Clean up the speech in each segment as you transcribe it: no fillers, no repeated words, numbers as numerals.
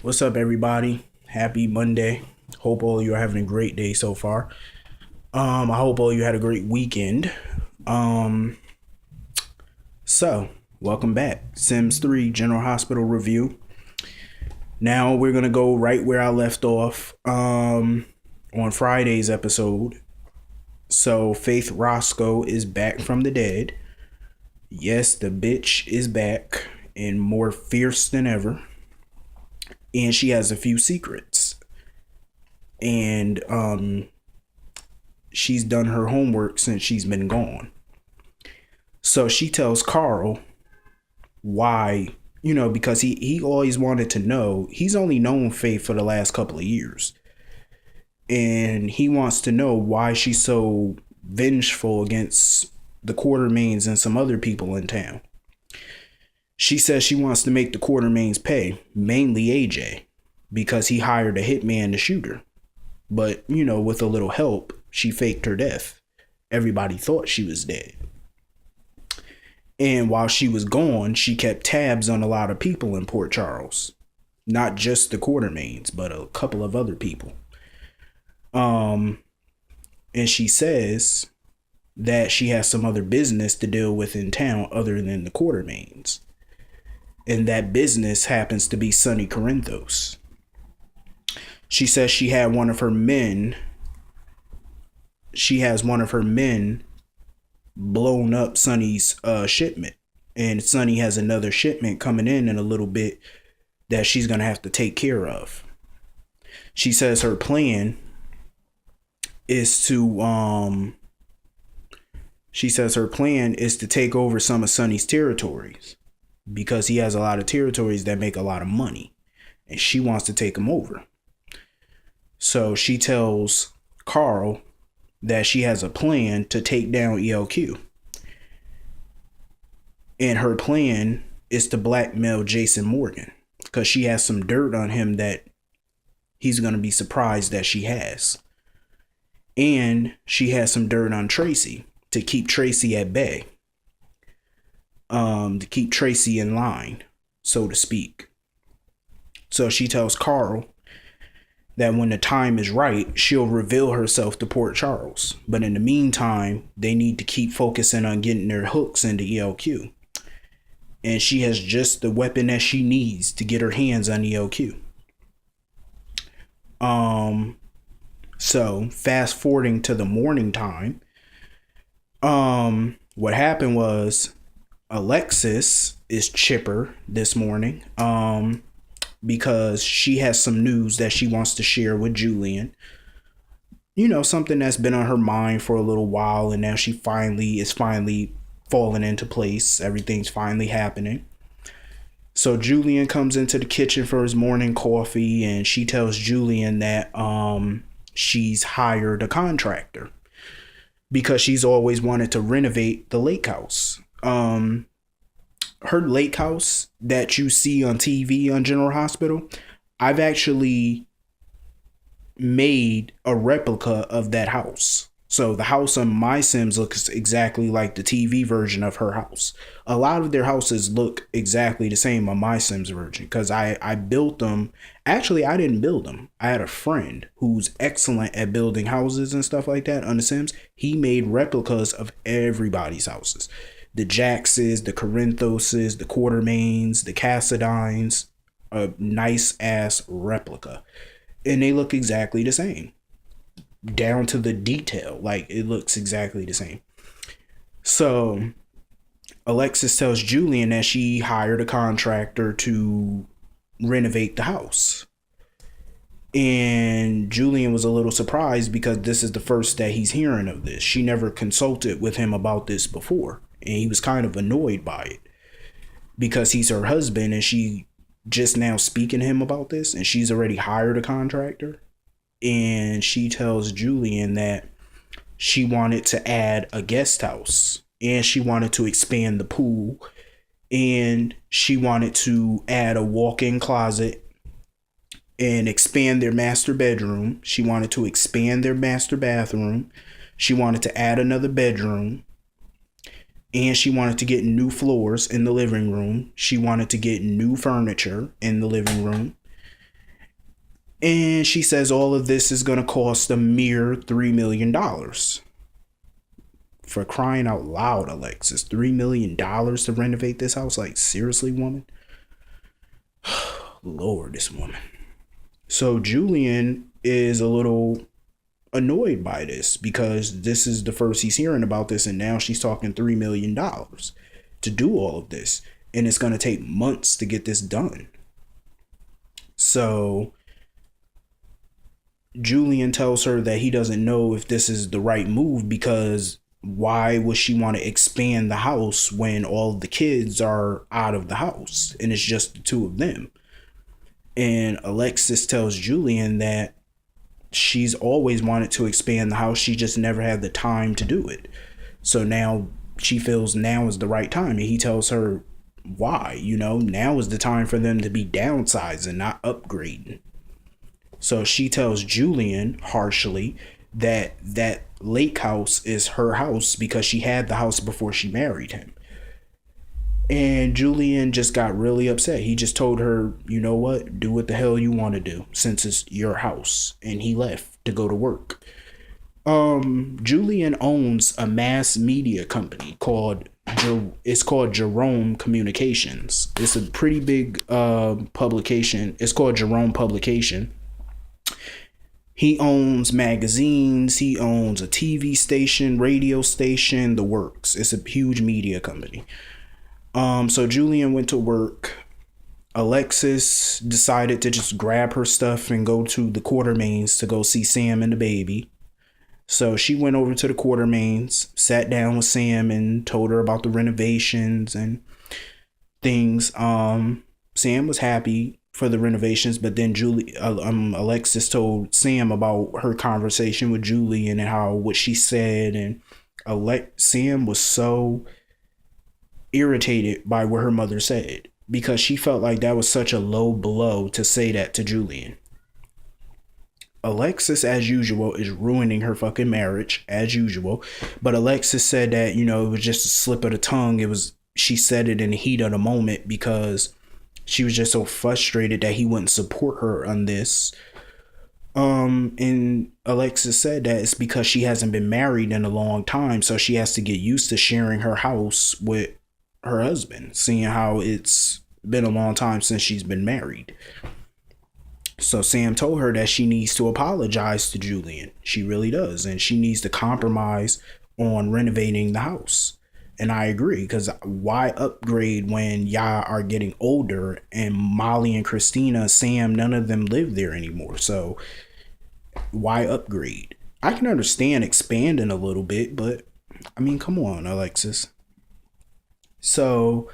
What's up, everybody? Happy Monday. Hope all you are having a great day so far. I hope all you had a great weekend. Um, so welcome back. Sims 3 General Hospital review. Now we're gonna go right where I left off. On Friday's episode. So Faith Roscoe is back from the dead. Yes, the bitch is back and more fierce than ever. And she has a few secrets. And she's done her homework since she's been gone. So she tells Carl why, because he always wanted to know. He's only known Faith for the last couple of years. And he wants to know why she's so vengeful against the Quartermains and some other people in town. She says she wants to make the Quartermains pay, mainly AJ, because he hired a hitman to shoot her. But, with a little help, she faked her death. Everybody thought she was dead. And while she was gone, she kept tabs on a lot of people in Port Charles. Not just the Quartermains, but a couple of other people. And she says that she has some other business to deal with in town other than the Quartermains. And that business happens to be Sonny Corinthos. She says she has one of her men blown up Sonny's shipment. And Sonny has another shipment coming in a little bit that she's going to have to take care of. She says her plan is to take over some of Sonny's territories because he has a lot of territories that make a lot of money and she wants to take them over. So she tells Carl that she has a plan to take down ELQ. And her plan is to blackmail Jason Morgan because she has some dirt on him that he's going to be surprised that she has. And she has some dirt on Tracy to keep Tracy at bay. To keep Tracy in line, so to speak. So she tells Carl that when the time is right, she'll reveal herself to Port Charles. But in the meantime, they need to keep focusing on getting their hooks into ELQ. And she has just the weapon that she needs to get her hands on ELQ. So fast forwarding to the morning time, what happened was Alexis is chipper this morning. Because she has some news that she wants to share with Julian. Something that's been on her mind for a little while, and now she is finally falling into place. Everything's finally happening. So Julian comes into the kitchen for his morning coffee, and she tells Julian that she's hired a contractor because she's always wanted to renovate the lake house. Her lake house that you see on TV on General Hospital, I've actually made a replica of that house. So the house on my Sims looks exactly like the TV version of her house. A lot of their houses look exactly the same on my Sims version because I built them. Actually, I didn't build them. I had a friend who's excellent at building houses and stuff like that on the Sims. He made replicas of everybody's houses. The Jaxes, the Corinthoses, the Quartermains, the Cassidines, a nice ass replica. And they look exactly the same. Down to the detail. Like, it looks exactly the same. So, Alexis tells Julian that she hired a contractor to renovate the house. And Julian was a little surprised because this is the first that he's hearing of this. She never consulted with him about this before. And he was kind of annoyed by it because he's her husband and she just now speaking to him about this and she's already hired a contractor. And she tells Julian that she wanted to add a guest house and she wanted to expand the pool and she wanted to add a walk-in closet and expand their master bedroom. She wanted to expand their master bathroom. She wanted to add another bedroom. And she wanted to get new floors in the living room. She wanted to get new furniture in the living room. And she says all of this is going to cost a mere $3 million. For crying out loud, Alexis. $3 million to renovate this house? Like, seriously, woman? Lord, this woman. So Julian is a little annoyed by this because this is the first he's hearing about this, and now she's talking $3 million to do all of this, and it's going to take months to get this done. So Julian tells her that he doesn't know if this is the right move, because why would she want to expand the house when all the kids are out of the house and it's just the two of them? And Alexis tells Julian that she's always wanted to expand the house. She just never had the time to do it. So now she feels now is the right time. And he tells her why, now is the time for them to be downsizing, not upgrading. So she tells Julian harshly that that lake house is her house because she had the house before she married him. And Julian just got really upset. He just told her, you know what, do what the hell you want to do since it's your house. And he left to go to work. Julian owns a mass media company called Jerome Communications. It's a pretty big publication. It's called Jerome Publication. He owns magazines. He owns a TV station, radio station, the works. It's a huge media company. So Julian went to work. Alexis decided to just grab her stuff and go to the Quartermaines to go see Sam and the baby. So she went over to the Quartermaines, sat down with Sam and told her about the renovations and things. Sam was happy for the renovations, but then Alexis told Sam about her conversation with Julian and how what she said, and Sam was so irritated by what her mother said because she felt like that was such a low blow to say that to Julian. Alexis, as usual, is ruining her fucking marriage as usual, but Alexis said that, it was just a slip of the tongue. She said it in the heat of the moment because she was just so frustrated that he wouldn't support her on this. And Alexis said that it's because she hasn't been married in a long time, so she has to get used to sharing her house with her husband, seeing how it's been a long time since she's been married. So Sam told her that she needs to apologize to Julian. She really does. And she needs to compromise on renovating the house. And I agree, because why upgrade when y'all are getting older and Molly and Christina, Sam, none of them live there anymore. So why upgrade? I can understand expanding a little bit, but I mean, come on, Alexis. So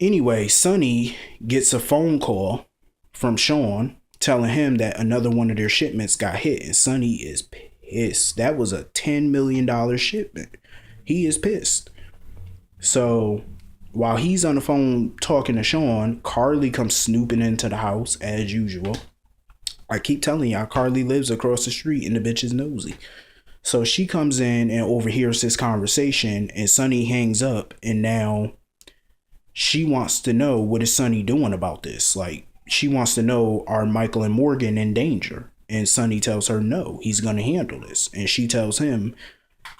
anyway, Sonny gets a phone call from Sean telling him that another one of their shipments got hit, and Sonny is pissed. That was a $10 million shipment. He is pissed. So while he's on the phone talking to Sean, Carly comes snooping into the house as usual. I keep telling y'all, Carly lives across the street and the bitch is nosy. So she comes in and overhears this conversation, and Sonny hangs up, and now she wants to know, what is Sonny doing about this? Like, she wants to know, are Michael and Morgan in danger? And Sonny tells her no, he's going to handle this. And she tells him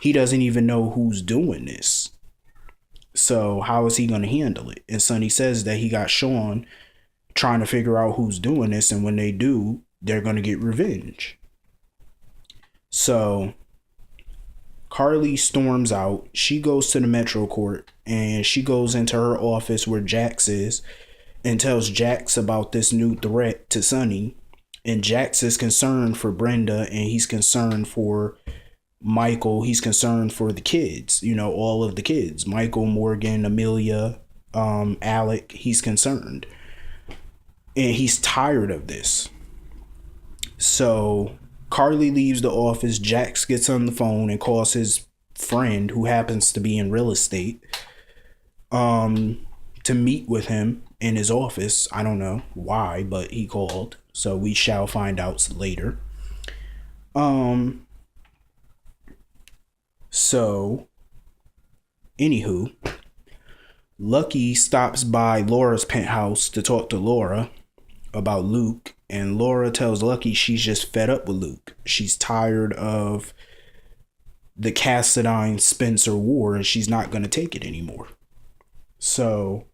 he doesn't even know who's doing this. So how is he going to handle it? And Sonny says that he got Sean trying to figure out who's doing this, and when they do, they're going to get revenge. So Carly storms out. She goes to the Metro Court, and she goes into her office where Jax is and tells Jax about this new threat to Sonny. And Jax is concerned for Brenda, and he's concerned for Michael. He's concerned for the kids, all of the kids. Michael, Morgan, Amelia, Alec. He's concerned. And he's tired of this. So Carly leaves the office. Jax gets on the phone and calls his friend, who happens to be in real estate, to meet with him in his office. I don't know why, but he called. So we shall find out later. So anywho, Lucky stops by Laura's penthouse to talk to Laura about Luke, And Laura tells Lucky she's just fed up with Luke. She's tired of the Cassadine Spencer war and she's not going to take it anymore. So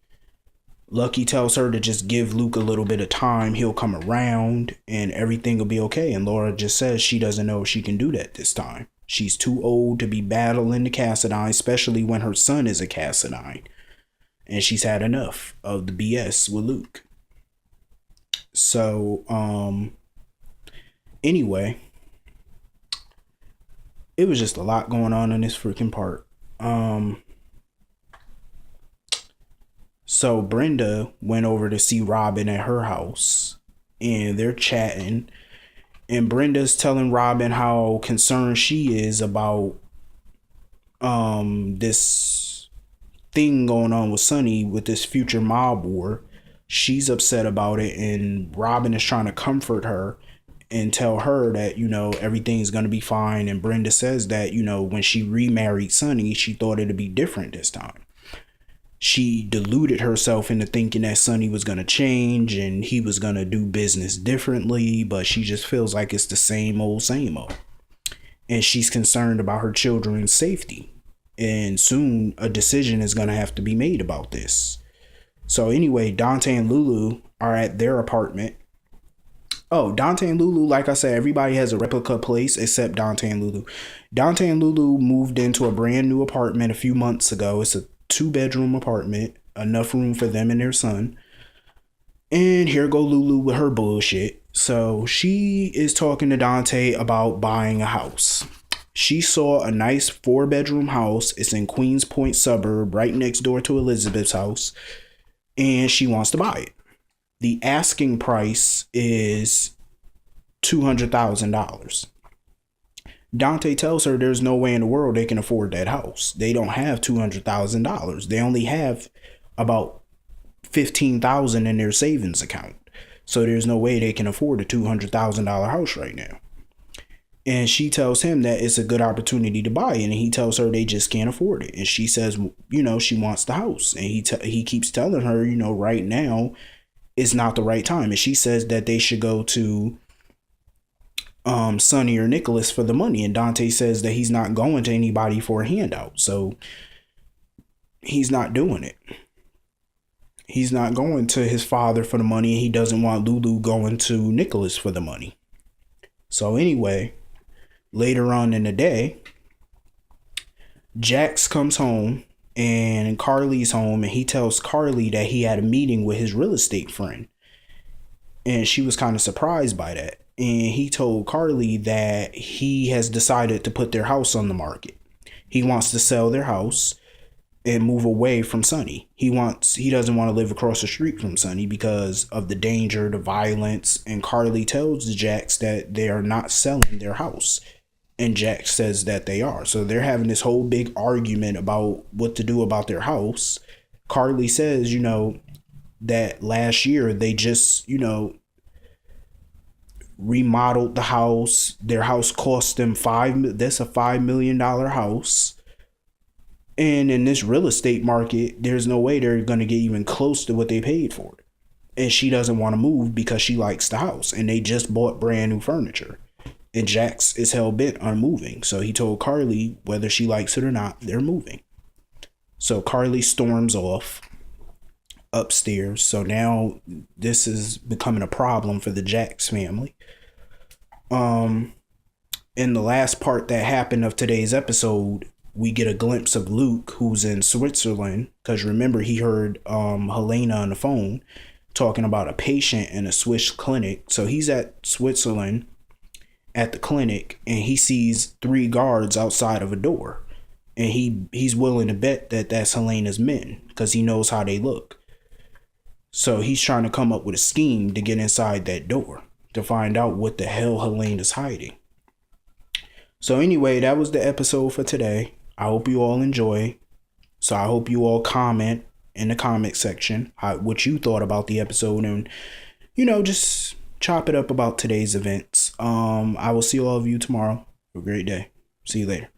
Lucky tells her to just give Luke a little bit of time. He'll come around and everything will be okay. And Laura just says she doesn't know if she can do that this time. She's too old to be battling the Cassadine, especially when her son is a Cassadine. And she's had enough of the BS with Luke. So, anyway, it was just a lot going on in this freaking part. So Brenda went over to see Robin at her house and they're chatting. And Brenda's telling Robin how concerned she is about this thing going on with Sonny with this future mob war. She's upset about it, and Robin is trying to comfort her and tell her that, you know, everything's going to be fine. And Brenda says that, you know, when she remarried Sonny, she thought it'd be different this time. She deluded herself into thinking that Sonny was going to change and he was going to do business differently, but she just feels like it's the same old, same old. And she's concerned about her children's safety. And soon a decision is going to have to be made about this. So anyway, Dante and Lulu are at their apartment. Oh, Dante and Lulu, like I said, everybody has a replica place except Dante and Lulu. Dante and Lulu moved into a brand new apartment a few months ago. It's a 2-bedroom apartment, enough room for them and their son. And here go Lulu with her bullshit. So she is talking to Dante about buying a house. She saw a nice 4-bedroom house. It's in Queens Point suburb, right next door to Elizabeth's house. And she wants to buy it. The asking price is $200,000. Dante tells her there's no way in the world they can afford that house. They don't have $200,000. They only have about $15,000 in their savings account. So there's no way they can afford a $200,000 house right now. And she tells him that it's a good opportunity to buy it. And he tells her they just can't afford it. And she says, you know, she wants the house. And he keeps telling her, you know, right now it's not the right time. And she says that they should go to Sonny or Nicholas for the money. And Dante says that he's not going to anybody for a handout. So he's not doing it. He's not going to his father for the money. And he doesn't want Lulu going to Nicholas for the money. So anyway, later on in the day, Jax comes home and Carly's home, and he tells Carly that he had a meeting with his real estate friend. And she was kind of surprised by that. And he told Carly that he has decided to put their house on the market. He wants to sell their house and move away from Sonny. He doesn't want to live across the street from Sonny because of the danger, the violence. And Carly tells Jax that they are not selling their house. And Jax says that they are. So they're having this whole big argument about what to do about their house. Carly says, you know, that last year they just, you know, remodeled the house. Their house cost them that's a $5 million house. And in this real estate market, there's no way they're going to get even close to what they paid for it. And she doesn't want to move because she likes the house. And they just bought brand new furniture. And Jax is hell bent on moving. So he told Carly whether she likes it or not, they're moving. So Carly storms off upstairs. So now this is becoming a problem for the Jax family. In the last part that happened of today's episode, we get a glimpse of Luke, who's in Switzerland, because remember he heard Helena on the phone talking about a patient in a Swiss clinic. So he's at Switzerland at the clinic, and he sees 3 guards outside of a door, and he's willing to bet that that's Helena's men because he knows how they look. So he's trying to come up with a scheme to get inside that door to find out what the hell Helena's hiding. So anyway, that was the episode for today. I hope you all enjoy. So I hope you all comment in the comment section what you thought about the episode, and, you know, just chop it up about today's events. I will see all of you tomorrow. Have a great day. See you later.